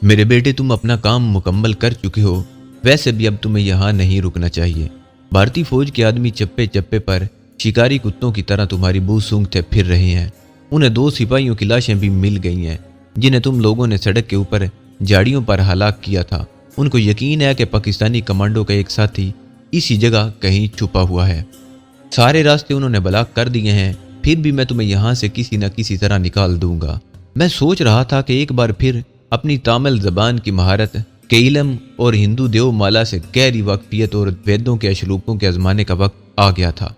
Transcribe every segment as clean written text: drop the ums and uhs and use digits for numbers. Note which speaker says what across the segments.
Speaker 1: میرے بیٹے تم اپنا کام مکمل کر چکے ہو، ویسے بھی اب تمہیں یہاں نہیں رکنا چاہیے۔ بھارتی فوج کے آدمی چپے چپے پر شکاری کتوں کی طرح تمہاری بو سونگتے پھر رہے ہیں۔ انہیں 2 سپاہیوں کی لاشیں بھی مل گئی ہیں جنہیں تم لوگوں نے سڑک کے اوپر جھاڑیوں پر ہلاک کیا تھا۔ ان کو یقین ہے کہ پاکستانی کمانڈو کا ایک ساتھی اسی جگہ کہیں چھپا ہوا ہے۔ سارے راستے انہوں نے بلاک کر دیے ہیں، پھر بھی میں تمہیں یہاں سے کسی نہ کسی طرح نکال دوں گا۔ میں سوچ رہا تھا کہ ایک بار پھر اپنی تامل زبان کی مہارت کے علم اور ہندو دیو مالا سے گہری واقفیت اور ویدوں کے اشلوکوں کے آزمانے کا وقت آ گیا تھا۔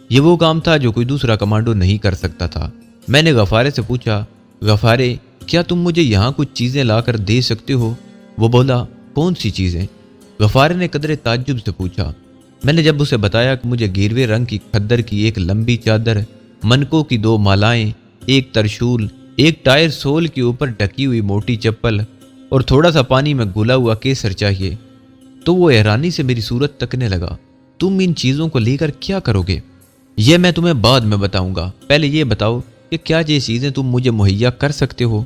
Speaker 1: یہ وہ کام تھا جو کوئی دوسرا کمانڈو نہیں کر سکتا تھا۔ میں نے غفارے سے پوچھا، غفارے کیا تم مجھے یہاں کچھ چیزیں لا کر دے سکتے ہو؟ وہ بولا، کون سی چیزیں؟ غفارے نے قدرے تعجب سے پوچھا۔ میں نے جب اسے بتایا کہ مجھے گیروے رنگ کی کھدر کی ایک لمبی چادر، منکوں کی 2 مالائیں، ایک ترشول، ایک ٹائر سول کے اوپر ڈھکی ہوئی موٹی چپل اور تھوڑا سا پانی میں گھلا ہوا کیسر چاہیے، تو وہ حیرانی سے میری صورت تکنے لگا۔ تم ان چیزوں کو لے کر کیا کرو گے؟ یہ میں تمہیں بعد میں بتاؤں گا، پہلے یہ بتاؤ کہ کیا یہ چیزیں تم مجھے مہیا کر سکتے ہو؟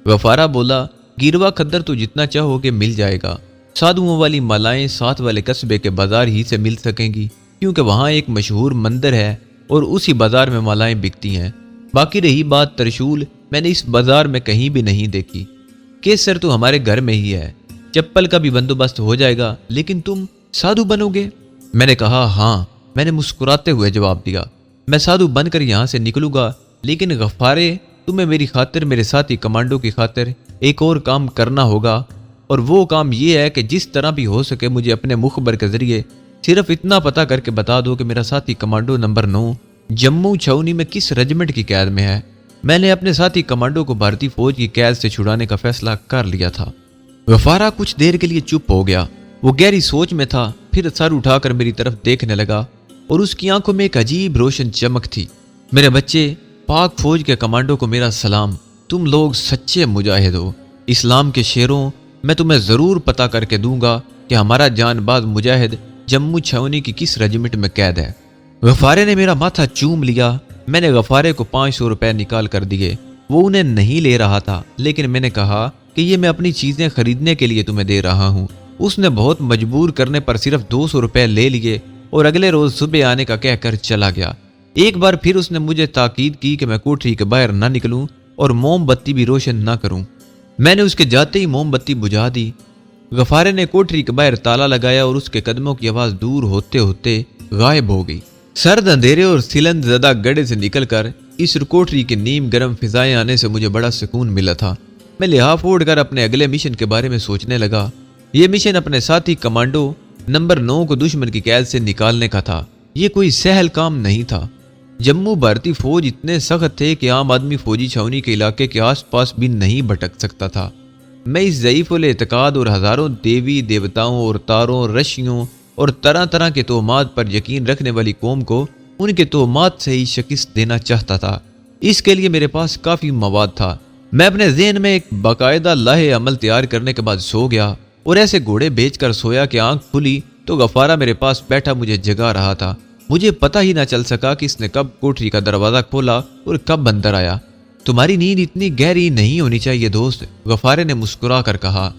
Speaker 1: غفارہ بولا، گیروا کھدر تو جتنا چاہو گے مل جائے گا۔ سادھوؤں والی مالائیں ساتھ والے قصبے کے بازار ہی سے مل سکیں گی، کیونکہ وہاں ایک مشہور مندر ہے اور اسی بازار میں مالائیں بکتی ہیں۔ باقی رہی بات ترشول، میں نے اس بازار میں کہیں بھی نہیں دیکھی۔ کیسر تو ہمارے گھر میں ہی ہے۔ چپل کا بھی بندوبست ہو جائے گا، لیکن تم سادھو بنو گے؟ میں نے کہا ہاں۔ میں نے مسکراتے ہوئے جواب دیا، میں سادھو بن کر یہاں سے نکلوں گا، لیکن غفارے تمہیں میری خاطر، میرے ساتھی کمانڈو کی خاطر ایک اور کام کرنا ہوگا، اور وہ کام یہ ہے کہ جس طرح بھی ہو سکے مجھے اپنے مخبر کے ذریعے صرف اتنا پتہ کر کے بتا دو کہ میرا ساتھی کمانڈو نمبر 9 جموں چھاؤنی میں کس رجمنٹ کی قید میں ہے۔ میں نے اپنے ساتھی کمانڈو کو بھارتی فوج کی قید سے چھڑانے کا فیصلہ کر لیا تھا۔ غفارہ کچھ دیر کے لیے چپ ہو گیا، وہ گہری سوچ میں تھا، پھر سر اٹھا کر میری طرف دیکھنے لگا اور اس کی آنکھوں میں ایک عجیب روشن چمک تھی۔ میرے بچے، پاک فوج کے کمانڈو کو میرا سلام۔ تم لوگ سچے مجاہد ہو۔ اسلام کے شیروں، میں تمہیں ضرور پتہ کر کے دوں گا کہ ہمارا جان باز مجاہد جموں چھاؤنی کی کس رجمنٹ میں قید ہے۔ غفارے نے میرا ماتھا چوم لیا۔ میں نے غفارے کو 500 روپے نکال کر دیے۔ وہ انہیں نہیں لے رہا تھا، لیکن میں نے کہا کہ یہ میں اپنی چیزیں خریدنے کے لیے تمہیں دے رہا ہوں۔ اس نے بہت مجبور کرنے پر صرف 200 روپے لے لیے اور اگلے روز صبح آنے کا کہہ کر چلا گیا۔ ایک بار پھر اس نے مجھے تاکید کی کہ میں کوٹری کے باہر نہ نکلوں اور موم بتی بھی روشن نہ کروں۔ میں نے اس کے جاتے ہی موم بتی بجھا دی۔ غفارے نے کوٹری کے باہر تالا لگایا اور اس کے قدموں کی آواز دور ہوتے ہوتے غائب ہو گئی۔ سرد اندھیرے اور سلند زدہ گڑھے سے نکل کر اس کوٹری کی نیم گرم فضائیں آنے سے مجھے بڑا سکون ملا تھا۔ میں لحاف اوڑھ کر اپنے اگلے مشن کے بارے میں سوچنے لگا۔ یہ مشن اپنے ساتھی کمانڈو نمبر 9 کو دشمن کی قید سے نکالنے کا تھا۔ یہ کوئی سہل کام نہیں تھا۔ جموں بھارتی فوج اتنے سخت تھے کہ عام آدمی فوجی چھاؤنی کے علاقے کے آس پاس بھی نہیں بھٹک سکتا تھا۔ میں اس ضعیف الاعتقاد اور ہزاروں دیوی دیوتاؤں اور تاروں، رشیوں اور طرح طرح کے توہمات پر یقین رکھنے والی قوم کو ان کے توہمات سے ہی شکست دینا چاہتا تھا۔ اس کے لیے میرے پاس کافی مواد تھا۔ میں اپنے ذہن میں ایک باقاعدہ لاہے عمل تیار کرنے کے بعد سو گیا اور ایسے گھوڑے بیچ کر سویا کہ آنکھ کھلی تو غفارہ میرے پاس بیٹھا مجھے جگا رہا تھا۔ مجھے پتہ ہی نہ چل سکا کہ اس نے کب کوٹری کا دروازہ کھولا اور کب اندر آیا۔ تمہاری نیند اتنی گہری نہیں ہونی چاہیے دوست، غفارے نے مسکرا کر کہا۔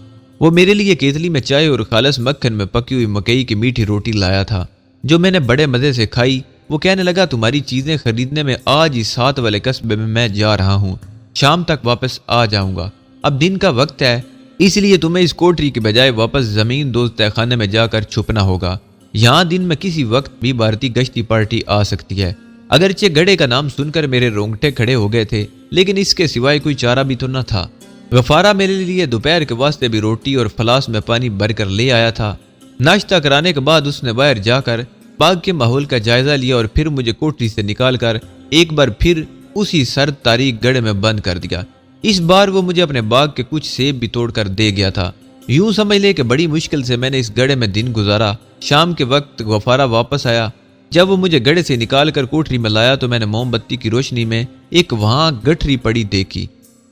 Speaker 1: وہ میرے لیے کیتلی میں چائے اور خالص مکھن میں پکی ہوئی مکئی کی میٹھی روٹی لایا تھا، جو میں نے بڑے مزے سے کھائی۔ وہ کہنے لگا، تمہاری چیزیں خریدنے میں آج ہی 7 والے قصبے میں جا رہا ہوں، شام تک واپس آ جاؤں گا۔ اب دن کا وقت ہے، اس لیے تمہیں اس کوٹری کے بجائے واپس زمین دوست تہ خانے میں جا کر چھپنا ہوگا۔ یہاں دن میں کسی وقت بھی بھارتی گشتی پارٹی آ سکتی ہے۔ اگرچہ گڑھے کا نام سن کر میرے رونگٹے کھڑے ہو گئے تھے، لیکن اس کے سوائے کوئی چارہ بھی تو نہ تھا۔ غفارہ میرے لیے دوپہر کے واسطے بھی روٹی اور فلاس میں پانی بھر کر لے آیا تھا۔ ناشتہ کرانے کے بعد اس نے باہر جا کر باغ کے ماحول کا جائزہ لیا اور پھر مجھے کوٹری سے نکال کر ایک بار پھر اسی سرد تاریک گڑھے میں بند کر دیا۔ اس بار وہ مجھے اپنے باغ کے کچھ سیب بھی توڑ کر دے گیا تھا۔ یوں سمجھ لے کہ بڑی مشکل سے میں نے اس گڑھے میں دن گزارا۔ شام کے وقت غفارہ واپس آیا۔ جب وہ مجھے گڑھے سے نکال کر کوٹری میں لایا تو میں نے موم بتی کی روشنی میں ایک وہاں گٹھری پڑی دیکھی۔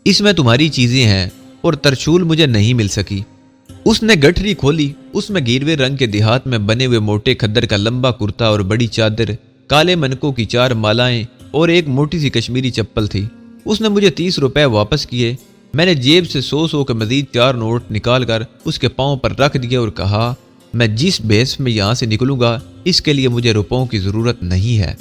Speaker 1: اس میں تمہاری چیزیں ہیں اور ترشول مجھے نہیں مل سکی۔ اس نے گٹھری کھولی۔ اس میں گیروے رنگ کے دیہات میں بنے ہوئے موٹے کھدر کا لمبا کرتا اور بڑی چادر، کالے منکوں کی 4 مالائیں اور ایک موٹی سی کشمیری چپل تھی۔ اس نے مجھے 30 روپے واپس کیے میں نے جیب سے 100 کے مزید 4 نوٹ نکال کر اس کے پاؤں پر رکھ دیا اور کہا، میں جس بیس میں یہاں سے نکلوں گا اس کے لیے مجھے روپوں کی ضرورت نہیں ہے۔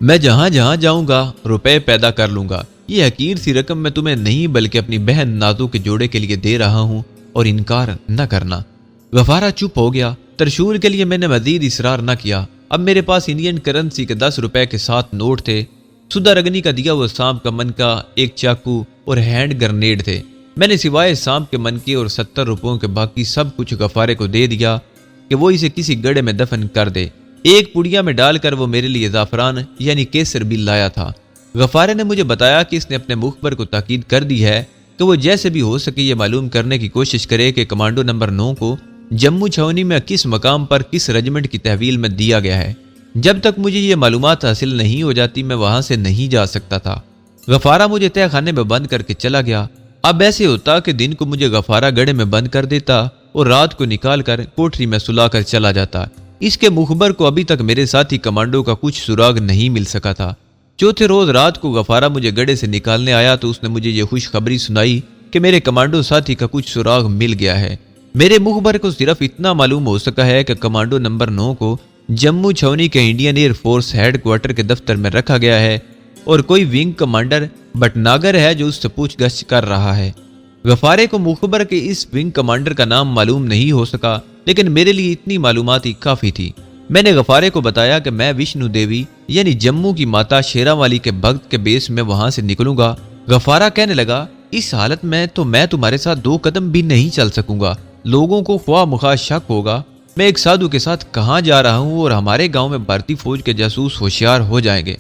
Speaker 1: میں جہاں جہاں جاؤں گا روپے پیدا کر لوں گا۔ یہ حقیر سی رقم میں تمہیں نہیں بلکہ اپنی بہن نازو کے جوڑے کے لیے دے رہا ہوں اور انکار نہ کرنا۔ غفارہ چپ ہو گیا۔ ترشول کے لیے میں نے مزید اصرار نہ کیا۔ اب میرے پاس انڈین کرنسی کے 10 روپے کے 7 نوٹ تھے۔ سدھا رگنی کا دیا ہوا سانپ کا منکا، ایک چاقو اور ہینڈ گرنیڈ تھے۔ میں نے سوائے سانپ کے منکے اور 70 روپوں کے باقی سب کچھ غفارے کو دے دیا کہ وہ اسے کسی گڑھے میں دفن کر دے۔ ایک پڑیا میں ڈال کر وہ میرے لیے زعفران یعنی کیسر بھی لایا تھا۔ غفارے نے مجھے بتایا کہ اس نے اپنے مخبر کو تاکید کر دی ہے کہ وہ جیسے بھی ہو سکے یہ معلوم کرنے کی کوشش کرے کہ کمانڈو نمبر 9 کو جموں چھاونی میں کس مقام پر کس رجمنٹ کی تحویل میں دیا گیا ہے۔ جب تک مجھے یہ معلومات حاصل نہیں ہو جاتی میں وہاں سے نہیں جا سکتا تھا۔ غفارہ مجھے تہہ خانے میں بند کر کے چلا گیا۔ اب ایسے ہوتا کہ دن کو مجھے غفارہ گڑھے میں بند کر دیتا اور رات کو نکال کر کوٹری میں سلا کر چلا جاتا۔ اس کے مخبر کو ابھی تک میرے ساتھی کمانڈو کا کچھ سراغ نہیں مل سکا تھا۔ چوتھے روز رات کو غفارہ مجھے گڑھے سے نکالنے آیا تو اس نے مجھے یہ خوشخبری سنائی کہ میرے کمانڈو ساتھی کا کچھ سراغ مل گیا ہے۔ میرے مخبر کو صرف اتنا معلوم ہو سکا ہے کہ کمانڈو نمبر 9 کو جموں چھاونی کے Indian air force headquarter کے دفتر میں رکھا گیا ہے اور کوئی ونگ کمانڈر بٹناگر ہے جو اس سے پوچھ گچھ کر رہا ہے۔ غفارے کو مخبر کے اس ونگ کمانڈر کا نام معلوم نہیں ہو سکا، لیکن میرے لیے اتنی معلومات ہی کافی تھی۔ میں نے غفارے کو بتایا کہ میں وشنو دیوی یعنی جموں کی ماتا شیرا والی کے بھگت کے بیس میں وہاں سے نکلوں گا۔ غفارہ کہنے لگا، اس حالت میں تو میں تمہارے ساتھ 2 قدم بھی نہیں چل سکوں گا۔ لوگوں کو خواہ مخواہ شک ہوگا میں ایک سادھو کے ساتھ کہاں جا رہا ہوں اور ہمارے گاؤں میں بھارتی فوج کے جاسوس ہوشیار ہو جائیں گے۔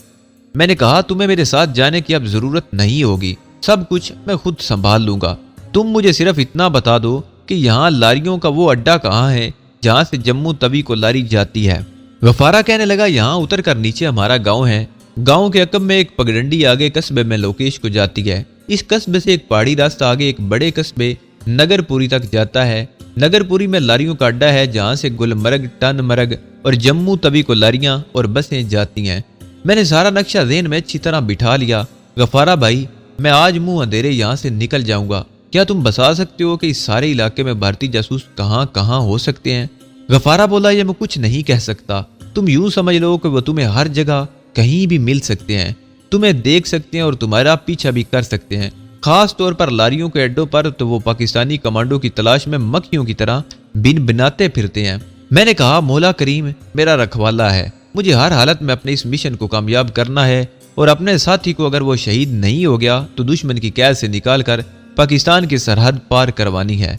Speaker 1: میں نے کہا، تمہیں میرے ساتھ جانے کی اب ضرورت نہیں ہوگی، سب کچھ میں خود سنبھال لوں گا۔ تم مجھے صرف اتنا بتا دو کہ یہاں لاریوں کا وہ اڈا کہاں ہے جہاں سے جموں توی کو لاری جاتی ہے۔ غفارہ کہنے لگا، یہاں اتر کر نیچے ہمارا گاؤں ہے۔ گاؤں کے عقب میں ایک پگڈنڈی آگے قصبے میں لوکیش کو جاتی ہے۔ اس قصبے سے ایک پہاڑی راستہ آگے ایک بڑے قصبے نگر پوری تک جاتا ہے۔ نگر پوری میں لاریوں کا اڈا ہے جہاں سے گلمرگ، ٹن مرگ اور جموں توی کو لاریاں اور بسیں جاتی ہیں۔ میں نے سارا نقشہ ذہن میں اچھی طرح بٹھا لیا۔ غفارہ بھائی، میں آج منہ اندھیرے یہاں سے نکل جاؤں گا۔ کیا تم بتا سکتے ہو کہ اس سارے علاقے میں بھارتی جاسوس کہاں کہاں ہو سکتے ہیں؟ غفارہ بولا، یہ میں کچھ نہیں کہہ سکتا۔ تم یوں سمجھ لو کہ وہ تمہیں ہر جگہ کہیں بھی مل سکتے ہیں، تمہیں دیکھ سکتے ہیں اور تمہارا پیچھا بھی کر سکتے ہیں۔ خاص طور پر لاریوں کے اڈوں پر تو وہ پاکستانی کمانڈو کی تلاش میں مکھیوں کی طرح بن بناتے پھرتے ہیں۔ میں نے کہا، مولا کریم میرا رکھوالا ہے، مجھے ہر حالت میں اپنے اس مشن کو کامیاب کرنا ہے اور اپنے ساتھی کو اگر وہ شہید نہیں ہو گیا تو دشمن کی قید سے نکال کر پاکستان کی سرحد پار کروانی ہے۔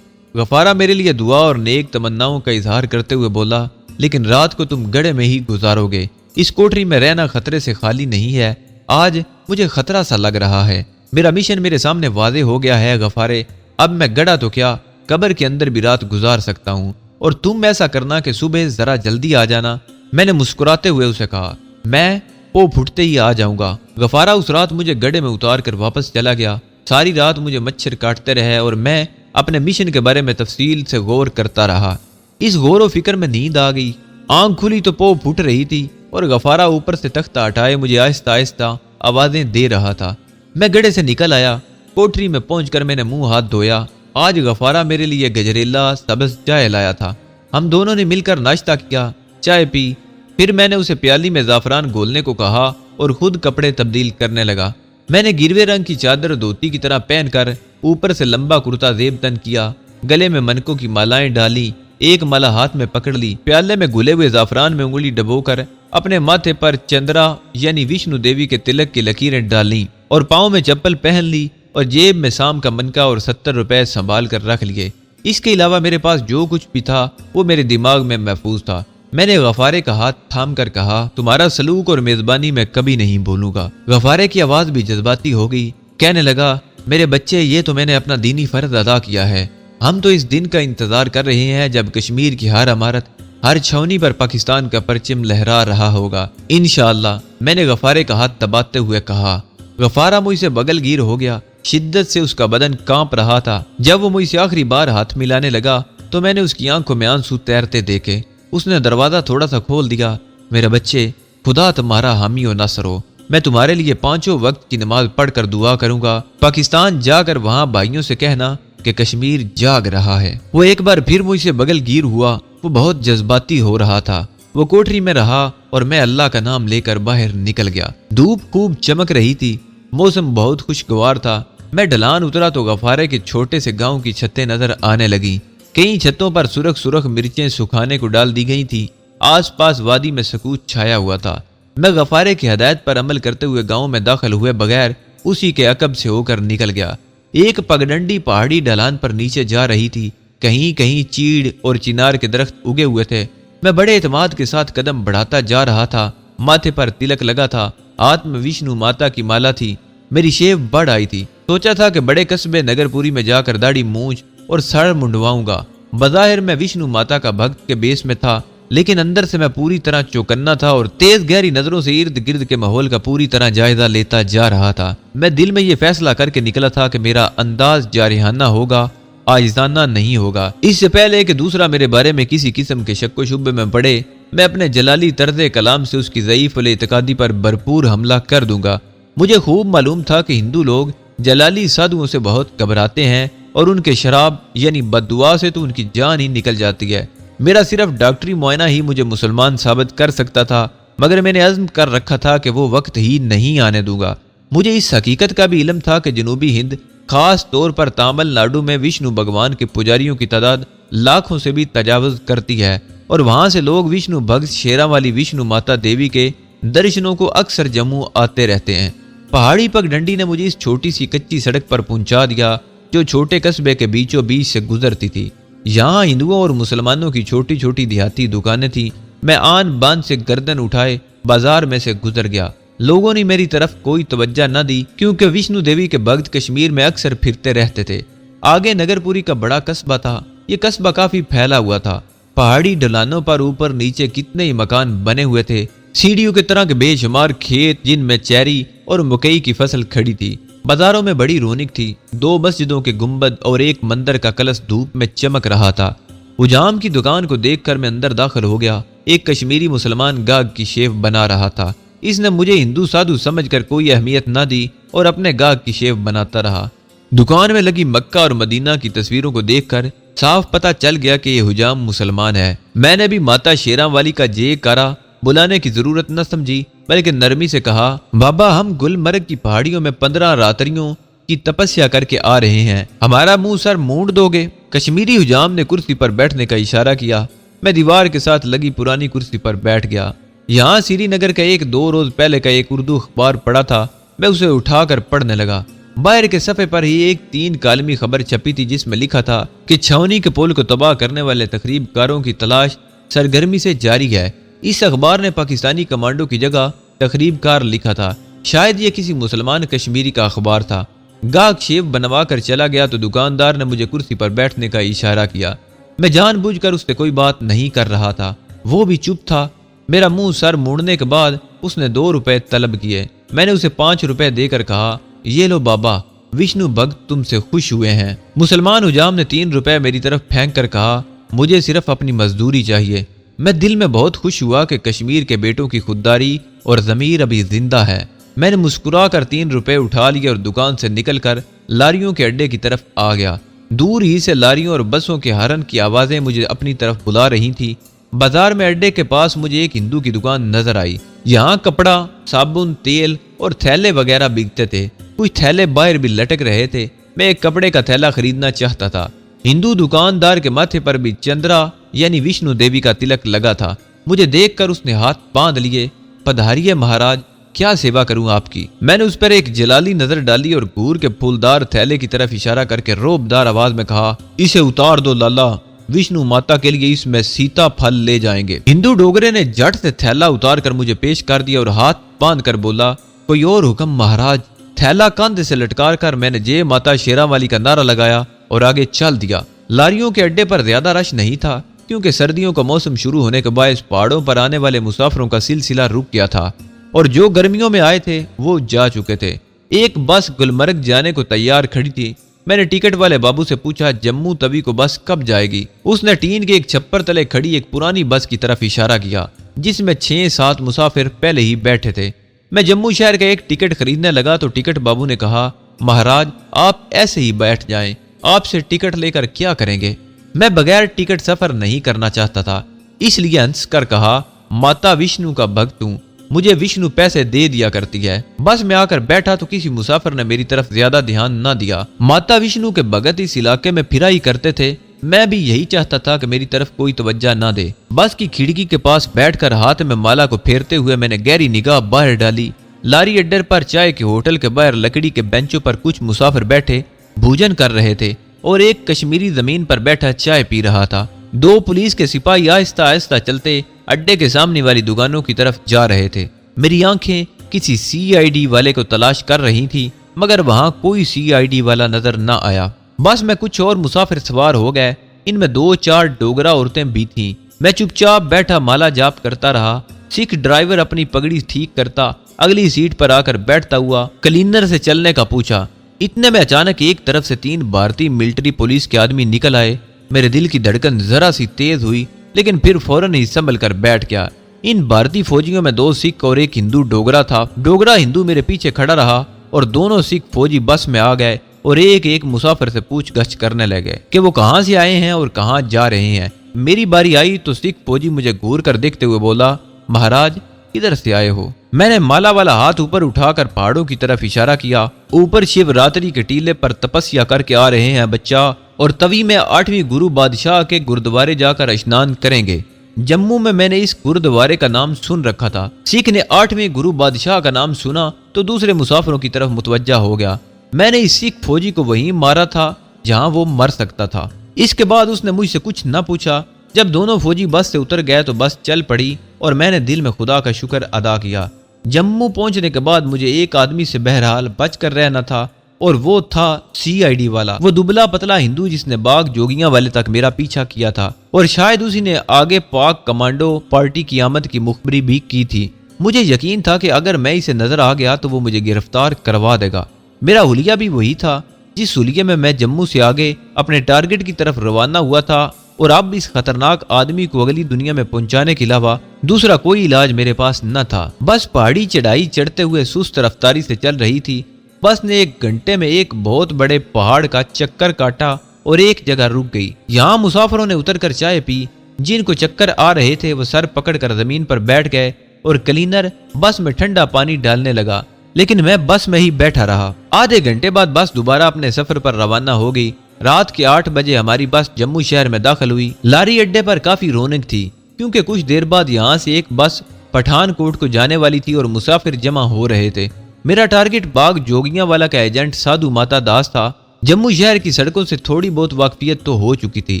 Speaker 1: غفارہ میرے لیے دعا اور نیک تمناؤں کا اظہار کرتے ہوئے بولا، لیکن رات کو تم گڑھے میں ہی گزارو گے، اس کوٹری میں رہنا خطرے سے خالی نہیں ہے۔ آج مجھے خطرہ سا لگ رہا ہے، میرا مشن میرے سامنے واضح ہو گیا ہے غفارے، اب میں گڑھا تو کیا قبر کے اندر بھی رات گزار سکتا ہوں، اور تم ایسا کرنا کہ صبح ذرا جلدی آ جانا۔ میں نے مسکراتے ہوئے اسے کہا، میں پو پھٹتے ہی آ جاؤں گا۔ غفارہ اس رات مجھے گڑھے میں اتار کر واپس چلا گیا۔ ساری رات مجھے مچھر کاٹتے رہے اور میں اپنے مشن کے بارے میں تفصیل سے غور کرتا رہا۔ اس غور و فکر میں نیند آ گئی، آنکھ کھلی تو پو پھٹ رہی تھی اور غفارہ اوپر سے تختہ ہٹائے مجھے آہستہ آہستہ آوازیں دے رہا تھا۔ میں گڑھے سے نکل آیا۔ کوٹری میں پہنچ کر میں نے منہ ہاتھ دھویا۔ آج غفارہ میرے لیے گجریلا سبز چائے لایا تھا۔ ہم دونوں نے مل کر ناشتہ کیا، چائے پی، پھر میں نے اسے پیالی میں زعفران گھولنے کو کہا اور خود کپڑے تبدیل کرنے لگا۔ میں نے گروے رنگ کی چادر دھوتی کی طرح پہن کر اوپر سے لمبا کرتا زیب تن کیا، گلے میں منکوں کی مالائیں ڈالی، ایک مالا ہاتھ میں پکڑ لی، پیالے میں گھلے ہوئے زعفران میں انگلی ڈبو کر اپنے ماتھے پر چندرا یعنی وشنو دیوی کے تلک کی لکیریں ڈالیں اور پاؤں میں چپل پہن لی اور جیب میں سام کا منکا اور 70 روپے سنبھال کر رکھ لیے۔ اس کے علاوہ میرے پاس جو کچھ بھی تھا وہ میرے دماغ میں محفوظ تھا۔ میں نے غفارے کا ہاتھ تھام کر کہا، تمہارا سلوک اور میزبانی میں کبھی نہیں بھولوں گا۔ غفارے کی آواز بھی جذباتی ہو گئی، کہنے لگا، میرے بچے، یہ تو میں نے اپنا دینی فرض ادا کیا ہے۔ ہم تو اس دن کا انتظار کر رہے ہیں جب کشمیر کی ہر عمارت، ہر چھاونی پر پاکستان کا پرچم لہرا رہا ہوگا، انشاءاللہ۔ میں نے غفارے کا ہاتھ دباتے ہوئے کہا۔ غفارہ مجھ سے بغل گیر ہو گیا، شدت سے اس کا بدن کانپ رہا تھا۔ جب وہ مجھ سے آخری بار ہاتھ ملانے لگا تو میں نے اس کی آنکھوں میں آنسو تیرتے دیکھے۔ اس نے دروازہ تھوڑا سا کھول دیا۔ میرے بچے، خدا تمہارا حامی و ناصر ہو، میں تمہارے لیے 5 وقت کی نماز پڑھ کر دعا کروں گا۔ پاکستان جا کر وہاں بھائیوں سے کہنا کہ کشمیر جاگ رہا ہے۔ وہ ایک بار پھر مجھ سے بغل گیر ہوا۔ وہ بہت جذباتی ہو رہا تھا۔ وہ کوٹری میں رہا اور میں اللہ کا نام لے کر باہر نکل گیا۔ دھوپ خوب چمک رہی تھی، موسم بہت خوشگوار تھا۔ میں ڈھلان اترا تو غفارے کے چھوٹے سے گاؤں کی چھتیں نظر آنے لگیں۔ کئی چھتوں پر سرخ سرخ مرچیں سکھانے کو ڈال دی گئی تھی۔ آس پاس وادی میں سکوت چھایا ہوا تھا۔ میں غفارے کی ہدایت پر عمل کرتے ہوئے گاؤں میں داخل ہوئے بغیر اسی کے عقب سے ہو کر نکل گیا۔ ایک پگڈنڈی پہاڑی ڈھلان پر نیچے جا رہی تھی۔ کہیں کہیں چیڑ اور چنار کے درخت اگے ہوئے تھے۔ میں بڑے اعتماد کے ساتھ قدم بڑھاتا جا رہا تھا۔ ماتھے پر تلک لگا تھا، ہاتھ میں وشنو ماتا کی مالا تھی۔ میری شیو بڑھ آئی تھی۔ سوچا تھا کہ بڑے قصبے نگر پوری میں جا کر داڑھی مونچھ اور سر منڈواؤں گا۔ بظاہر میں وشنو ماتا کا بھکت کے بیس میں تھا، لیکن اندر سے میں پوری طرح چوکنا تھا اور تیز گہری نظروں سے ارد گرد کے ماحول کا پوری طرح جائزہ لیتا جا رہا تھا۔ میں دل میں یہ فیصلہ کر کے نکلا تھا کہ میرا انداز جارحانہ ہوگا، عاجزانہ نہیں ہوگا۔ اس سے پہلے کہ دوسرا میرے بارے میں کسی قسم کے شک و شبے میں پڑے، میں اپنے جلالی طرز کلام سے اس کی ضعیف الاعتقادی پر بھرپور حملہ کر دوں گا۔ مجھے خوب معلوم تھا کہ ہندو لوگ جلالی سادھوؤں سے بہت گھبراتے ہیں اور ان کے شراب یعنی بد دعا سے تو ان کی جان ہی نکل جاتی ہے۔ میرا صرف ڈاکٹری معائنہ ہی مجھے مسلمان ثابت کر سکتا تھا، مگر میں نے عزم کر رکھا تھا کہ وہ وقت ہی نہیں آنے دوں گا۔ مجھے اس حقیقت کا بھی علم تھا کہ جنوبی ہند، خاص طور پر تامل ناڈو میں وشنو بھگوان کے پجاریوں کی تعداد لاکھوں سے بھی تجاوز کرتی ہے، اور وہاں سے لوگ وشنو بھگت شیرا والی وشنو ماتا دیوی کے درشنوں کو اکثر جموں آتے رہتے ہیں۔ پہاڑی پگڈنڈی نے مجھے اس چھوٹی سی کچی سڑک پر پہنچا دیا جو چھوٹے قصبے کے بیچوں بیچ سے گزرتی تھی۔ یہاں ہندوؤں اور مسلمانوں کی چھوٹی چھوٹی دیہاتی دکانیں تھیں۔ میں آن بان سے گردن اٹھائے بازار میں سے گزر گیا۔ لوگوں نے میری طرف کوئی توجہ نہ دی کیونکہ وشنو دیوی کے بھگت کشمیر میں اکثر پھرتے رہتے تھے۔ آگے نگر پوری کا بڑا قصبہ تھا۔ یہ قصبہ کافی پھیلا ہوا تھا۔ پہاڑی ڈھلانوں پر اوپر نیچے کتنے ہی مکان بنے ہوئے تھے، سیڑھیوں کی طرح کے بے شمار کھیت جن میں چیری اور مکئی کی فصل کھڑی تھی۔ بازاروں میں بڑی رونق تھی۔ 2 مسجدوں کے گنبد اور ایک مندر کا کلش دھوپ میں چمک رہا تھا۔ حجام کی دکان کو دیکھ کر میں اندر داخل ہو گیا۔ ایک کشمیری مسلمان گاہک کی شیو بنا رہا تھا۔ اس نے مجھے ہندو سادھو سمجھ کر کوئی اہمیت نہ دی اور اپنے گاہک کی شیو بناتا رہا۔ دکان میں لگی مکہ اور مدینہ کی تصویروں کو دیکھ کر صاف پتہ چل گیا کہ یہ حجام مسلمان ہے۔ میں نے بھی ماتا شیراں والی کا جے کرا بلانے کی ضرورت نہ سمجھی، بلکہ نرمی سے کہا، بابا ہم گلمرگ کی پہاڑیوں میں 15 راتریوں کی تپسیا کر کے آ رہے ہیں، ہمارا منہ سر مونڈ دو گے؟ کشمیری حجام نے کرسی پر بیٹھنے کا اشارہ کیا۔ میں دیوار کے ساتھ لگی پرانی کرسی پر بیٹھ گیا۔ یہاں سری نگر کا 1-2 روز پہلے کا ایک اردو اخبار پڑھا تھا۔ میں اسے اٹھا کر پڑھنے لگا۔ باہر کے صفحے پر ہی ایک 3 کالمی خبر چھپی تھی جس میں لکھا تھا کہ چھاونی کے پل کو تباہ کرنے والے تخریب کاروں کی تلاش سرگرمی سے جاری ہے۔ اس اخبار نے پاکستانی کمانڈو کی جگہ تخریب کار لکھا تھا۔ شاید یہ کسی مسلمان کشمیری کا اخبار تھا۔ گاہک شیو بنوا کر چلا گیا تو دکاندار نے مجھے کرسی پر بیٹھنے کا اشارہ کیا۔ میں جان بوجھ کر اس سے کوئی بات نہیں کر رہا تھا۔ وہ بھی چپ تھا۔ میرا منہ سر موڑنے کے بعد اس نے 2 روپے طلب کیے۔ میں نے اسے 5 روپے دے کر کہا، یہ لو بابا، وشنو بھگت تم سے خوش ہوئے ہیں۔ مسلمان حجام نے 3 روپے میری طرف پھینک کر کہا، مجھے صرف اپنی مزدوری چاہیے۔ میں دل میں بہت خوش ہوا کہ کشمیر کے بیٹوں کی خودداری اور ضمیر ابھی زندہ ہے۔ میں نے مسکرا کر 3 روپے اٹھا لیے اور دکان سے نکل کر لاریوں کے اڈے کی طرف آ گیا۔ دور ہی سے لاریوں اور بسوں کے ہارن کی آوازیں مجھے اپنی طرف بلا رہی تھی۔ بازار میں اڈے کے پاس مجھے ایک ہندو کی دکان نظر آئی۔ یہاں کپڑا، صابن، تیل اور تھیلے وغیرہ بکتے تھے۔ کچھ تھیلے باہر بھی لٹک رہے تھے۔ میں ایک کپڑے کا تھیلا خریدنا چاہتا تھا۔ ہندو دکاندار کے ماتھے پر بھی چندرا یعنی وشنو دیوی کا تلک لگا تھا۔ مجھے دیکھ کر اس نے ہاتھ باندھ لیے، پدھاریے مہاراج، کیا سیوا کروں آپ کی؟ میں نے اس پر ایک جلالی نظر ڈالی اور گور کے پھولدار تھیلے کی طرف اشارہ کر کے روبدار آواز میں کہا، اسے اتار دو لالا، وشنو ماتا کے لیے اس میں سیتا پھل لے جائیں گے۔ ہندو ڈوگرے نے جٹ سے تھیلا اتار کر مجھے پیش کر دیا اور ہاتھ باندھ کر بولا، کوئی اور حکم مہاراج؟ تھیلا کاندھے سے لٹکا کر میں نے جے ماتا شیراں والی کا نعرہ لگایا اور آگے چل دیا۔ لاریوں کے اڈے پر زیادہ رش نہیں تھا کیونکہ سردیوں کا موسم شروع ہونے کے باعث پہاڑوں پر آنے والے مسافروں کا سلسلہ رک گیا تھا اور جو گرمیوں میں آئے تھے وہ جا چکے تھے۔ ایک بس گلمرگ جانے کو تیار کھڑی تھی۔ میں نے ٹکٹ والے بابو سے پوچھا، جموں توی کو بس کب جائے گی؟ اس نے ٹین کے ایک چھپر تلے کھڑی ایک پرانی بس کی طرف اشارہ کیا جس میں 6-7 مسافر پہلے ہی بیٹھے تھے۔ میں جموں شہر کا ایک ٹکٹ خریدنے لگا تو ٹکٹ بابو نے کہا مہاراج آپ ایسے ہی بیٹھ جائیں، آپ سے ٹکٹ لے کر کیا کریں گے؟ میں بغیر ٹکٹ سفر نہیں کرنا چاہتا تھا، اس لیے ہنس کر کہا ماتا وشنو کا بھگت ہوں، مجھے وشنو پیسے دے دیا کرتی ہے۔ بس میں آ کر بیٹھا تو کسی مسافر نے میری طرف زیادہ دھیان نہ دیا۔ ماتا وشنو کے بھگت اس علاقے میں پھرا ہی کرتے تھے، میں بھی یہی چاہتا تھا کہ میری طرف کوئی توجہ نہ دے۔ بس کی کھڑکی کے پاس بیٹھ کر ہاتھ میں مالا کو پھیرتے ہوئے میں نے گہری نگاہ باہر ڈالی۔ لاری اڈے پر چائے کے ہوٹل کے باہر لکڑی کے بینچوں پر کچھ مسافر بیٹھے بھوجن کر رہے تھے اور ایک کشمیری زمین پر بیٹھا چائے پی رہا تھا۔ دو پولیس کے سپاہی آہستہ آہستہ چلتے اڈے کے سامنے والی دکانوں کی طرف جا رہے تھے۔ میری آنکھیں کسی CID والے کو تلاش کر رہی تھی مگر وہاں کوئی CID والا نظر نہ آیا۔ بس میں کچھ اور مسافر سوار ہو گئے، ان میں 2-4 ڈوگرا عورتیں بھی تھیں۔ میں چپ چاپ بیٹھا مالا جاپ کرتا رہا۔ سکھ ڈرائیور اپنی پگڑی ٹھیک کرتا اگلی سیٹ پر آ کر بیٹھتا ہوا کلینر سے چلنے کا پوچھا۔ اتنے میں اچانک ایک طرف سے 3 بھارتی ملٹری پولیس کے آدمی نکل آئے۔ میرے دل کی دھڑکن ذرا سی تیز ہوئی لیکن پھر فوراً ہی سنبھل کر بیٹھ گیا۔ ان بھارتی فوجیوں میں 2 سکھ اور ایک ہندو ڈوگرا تھا۔ ڈوگرا ہندو میرے پیچھے کھڑا رہا اور دونوں سکھ فوجی بس میں آ گئے اور ایک مسافر سے پوچھ گچھ کرنے لگے کہ وہ کہاں سے آئے ہیں اور کہاں جا رہے ہیں۔ میری باری آئی تو سکھ فوجی مجھے گھور کر دیکھتے ہوئے بولا مہاراج کدھر سے آئے ہو؟ میں نے مالا والا ہاتھ اوپر اٹھا کر پہاڑوں کی طرف اشارہ کیا۔ اوپر شیو راتری کے ٹیلے پر تپسیا کر کے آ رہے ہیں بچہ، اور توی میں 8ویں گرو بادشاہ کے گردوارے جا کر اشنان کریں گے۔ جموں میں نے اس گردوارے کا نام سن رکھا تھا۔ سکھ نے 8ویں گرو بادشاہ کا نام سنا تو دوسرے مسافروں کی طرف متوجہ ہو گیا۔ میں نے اس سکھ فوجی کو وہیں مارا تھا جہاں وہ مر سکتا تھا۔ اس کے بعد اس نے مجھ سے کچھ نہ پوچھا۔ جب دونوں فوجی بس سے اتر گئے تو بس چل پڑی اور میں نے دل میں خدا کا شکر ادا کیا۔ جموں پہنچنے کے بعد مجھے ایک آدمی سے بہرحال بچ کر رہنا تھا اور وہ تھا CID والا، وہ دبلا پتلا ہندو جس نے باغ جوگیاں والے تک میرا پیچھا کیا تھا اور شاید اسی نے آگے پاک کمانڈو پارٹی کی آمد کی مخبری بھی کی تھی۔ مجھے یقین تھا کہ اگر میں اسے نظر آ گیا تو وہ مجھے گرفتار کروا دے گا۔ میرا حلیہ بھی وہی تھا جس حلیے میں جموں سے آگے اپنے ٹارگٹ کی طرف روانہ ہوا تھا، اور اب اس خطرناک آدمی کو اگلی دنیا میں پہنچانے کے علاوہ دوسرا کوئی علاج میرے پاس نہ تھا۔ بس پہاڑی چڑھائی چڑھتے ہوئے سست رفتاری سے چل رہی تھی۔ بس نے 1 گھنٹے میں ایک بہت بڑے پہاڑ کا چکر کاٹا اور ایک جگہ رک گئی۔ یہاں مسافروں نے اتر کر چائے پی۔ جن کو چکر آ رہے تھے وہ سر پکڑ کر زمین پر بیٹھ گئے اور کلینر بس میں ٹھنڈا پانی ڈالنے لگا، لیکن میں بس میں ہی بیٹھا رہا۔ آدھے گھنٹے بعد بس دوبارہ اپنے سفر پر روانہ ہو گئی۔ رات کے 8 بجے ہماری بس جموں شہر میں داخل ہوئی۔ لاری اڈے پر کافی رونق تھی کیونکہ کچھ دیر بعد یہاں سے ایک بس پٹھان کوٹ کو جانے والی تھی اور مسافر جمع ہو رہے تھے۔ میرا ٹارگٹ باغ جوگیاں والا کا ایجنٹ سادھو ماتا داس تھا۔ جموں شہر کی سڑکوں سے تھوڑی بہت واقفیت تو ہو چکی تھی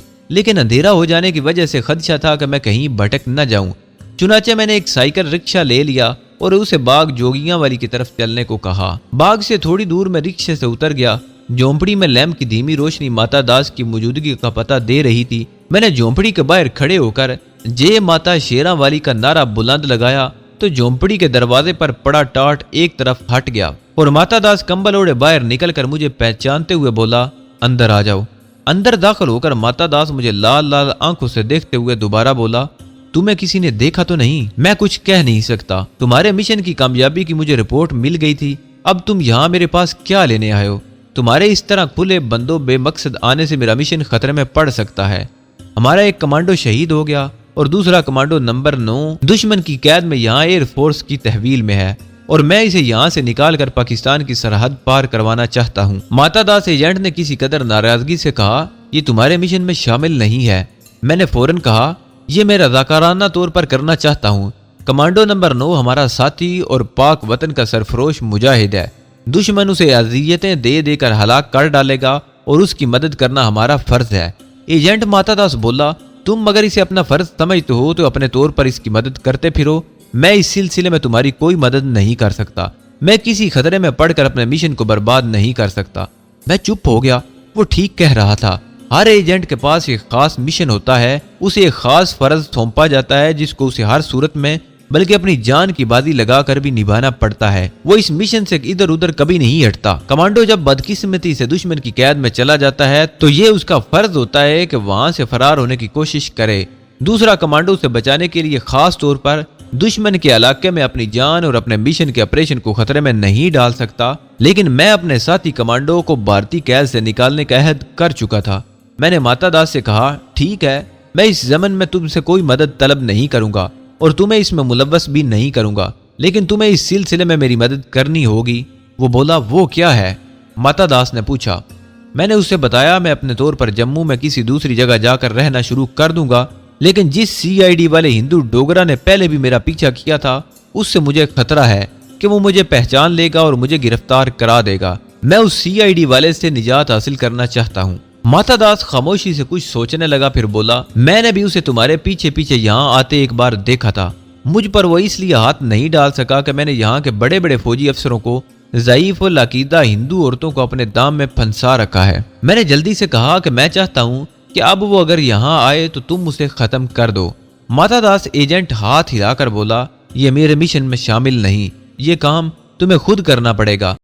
Speaker 1: لیکن اندھیرا ہو جانے کی وجہ سے خدشہ تھا کہ میں کہیں بھٹک نہ جاؤں۔ چنانچہ میں نے ایک سائیکل رکشہ لے لیا اور اسے باغ جوگیاں والی کی طرف چلنے کو کہا۔ باغ سے تھوڑی دور میں رکشے سے اتر گیا۔ جھونپڑی میں لیمپ کی دھیمی روشنی ماتا داس کی موجودگی کا پتہ دے رہی تھی۔ میں نے جھونپڑی کے باہر کھڑے ہو کر جے ماتا شیراں والی کا نعرہ بلند لگایا تو جھونپڑی کے دروازے پر پڑا ٹاٹ ایک طرف ہٹ گیا اور ماتا داس کمبل اوڑے باہر نکل کر مجھے پہچانتے ہوئے بولا اندر آ جاؤ۔ اندر داخل ہو کر ماتا داس مجھے لال لال آنکھوں سے دیکھتے ہوئے دوبارہ بولا تمہیں کسی نے دیکھا تو نہیں؟ میں کچھ کہہ نہیں سکتا۔ تمہارے مشن کی کامیابی کی مجھے رپورٹ مل گئی تھی، اب تم یہاں میرے پاس کیا لینے آئے ہو؟ تمہارے اس طرح کھلے بندوں بے مقصد آنے سے میرا مشن خطرے میں پڑ سکتا ہے۔ ہمارا ایک کمانڈو شہید ہو گیا اور دوسرا کمانڈو نمبر 9 دشمن کی قید میں یہاں ایئر فورس کی تحویل میں ہے اور میں اسے یہاں سے نکال کر پاکستان کی سرحد پار کروانا چاہتا ہوں۔ ماتا داس ایجنٹ نے کسی قدر ناراضگی سے کہا یہ تمہارے مشن میں شامل نہیں ہے۔ میں نے فوراً کہا یہ میں رضاکارانہ طور پر کرنا چاہتا ہوں۔ کمانڈو نمبر 9 ہمارا ساتھی اور پاک وطن کا سرفروش مجاہد ہے۔ دشمن اسے اذیتیں دے دے کر ہلاک کر ڈالے گا اور اس کی مدد کرنا ہمارا فرض ہے۔ ایجنٹ ماتا داس بولا تم اگر اسے اپنا فرض سمجھتے ہو تو اپنے طور پر اس کی مدد کرتے پھرو، میں اس سلسلے میں تمہاری کوئی مدد نہیں کر سکتا۔ میں کسی خطرے میں پڑھ کر اپنے مشن کو برباد نہیں کر سکتا۔ میں چپ ہو گیا۔ وہ ٹھیک کہہ رہا تھا۔ ہر ایجنٹ کے پاس ایک خاص مشن ہوتا ہے، اسے ایک خاص فرض سونپا جاتا ہے جس کو اسے ہر صورت میں بلکہ اپنی جان کی بازی لگا کر بھی نبھانا پڑتا ہے۔ وہ اس مشن سے ادھر ادھر کبھی نہیں ہٹتا۔ کمانڈو جب بدقسمتی سے دشمن کی قید میں چلا جاتا ہے تو یہ اس کا فرض ہوتا ہے کہ وہاں سے فرار ہونے کی کوشش کرے۔ دوسرا کمانڈو اسے بچانے کے لیے خاص طور پر دشمن کے علاقے میں اپنی جان اور اپنے مشن کے آپریشن کو خطرے میں نہیں ڈال سکتا، لیکن میں اپنے ساتھی کمانڈو کو بھارتی قید سے نکالنے کا عہد کر چکا تھا۔ میں نے ماتا داس سے کہا، ٹھیک ہے، میں اس زمن میں تم سے کوئی مدد طلب نہیں کروں گا اور تمہیں اس میں ملوث بھی نہیں کروں گا، لیکن تمہیں اس سلسلے میں میری مدد کرنی ہوگی۔ وہ بولا، وہ کیا ہے؟ ماتا داس نے پوچھا۔ میں نے اسے بتایا، میں اپنے طور پر جموں میں کسی دوسری جگہ جا کر رہنا شروع کر دوں گا، لیکن جس CID والے ہندو ڈوگرا نے پہلے بھی میرا پیچھا کیا تھا، اس سے مجھے خطرہ ہے کہ وہ مجھے پہچان لے گا اور مجھے گرفتار کرا دے گا۔ میں اس CID والے سے نجات حاصل کرنا چاہتا ہوں۔ ماتا داس خاموشی سے کچھ سوچنے لگا، پھر بولا، میں نے بھی اسے تمہارے پیچھے پیچھے یہاں آتے ایک بار دیکھا تھا۔ مجھ پر وہ اس لیے ہاتھ نہیں ڈال سکا کہ میں نے یہاں کے بڑے بڑے فوجی افسروں کو، ضعیف العقیدہ ہندو عورتوں کو اپنے دام میں پھنسا رکھا ہے۔ میں نے جلدی سے کہا کہ میں چاہتا ہوں کہ اب وہ اگر یہاں آئے تو تم اسے ختم کر دو۔ ماتا داس ایجنٹ ہاتھ ہلا کر بولا، یہ میرے مشن میں شامل نہیں، یہ کام تمہیں خود کرنا پڑے گا۔